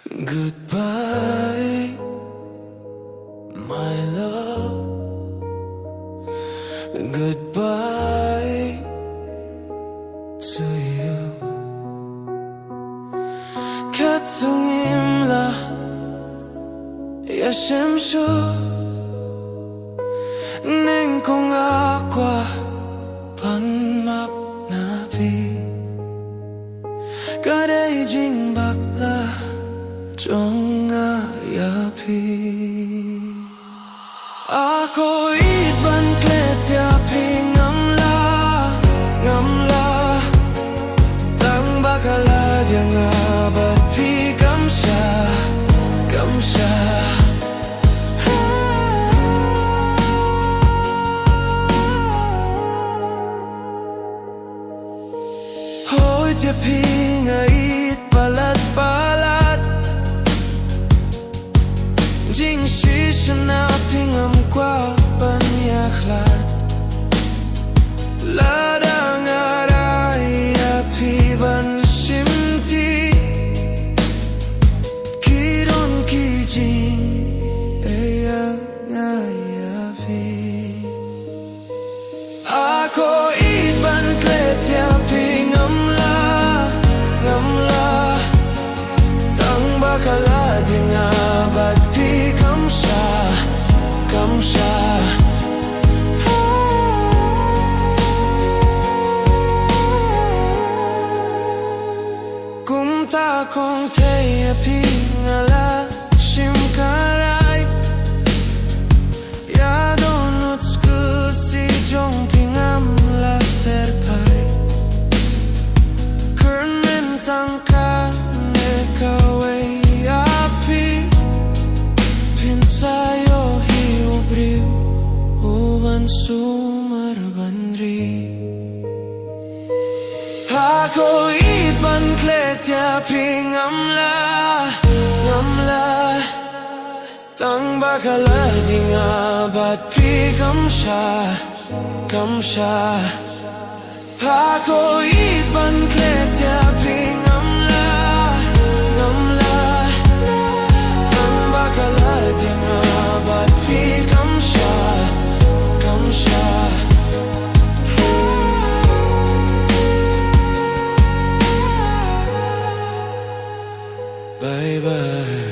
Goodbye, my love. Goodbye to you. Khasi Ngim la ya Shem Shuh nên không ngã qua pan map na vi cả đây jing bạc la trong ngã ya pi ako ít ban klet ya pi ngam la tang bakala dia nga bat pi kam sha hoi dia pi nga ít palat jing shi shana pi ngam qua ban ya khlat la da nga ra ya pi ban shim ti ki don ki jing e ya nga ya pi ako ít ban klet ya pi ngam la tang bakala dinga bat pi kam sha kum ta kong te pi ngala shim karai ya donut sku si jong pingam la serpai kernen tangka ne kawe api pinsayo hiu briu uban sumar banri ako ít ban klet ya pi ngam la tang bakala dinga bat pi kam sha ako ít ban klet ya pi ngam la tang bakala dinga bat pi kam sha bye bye.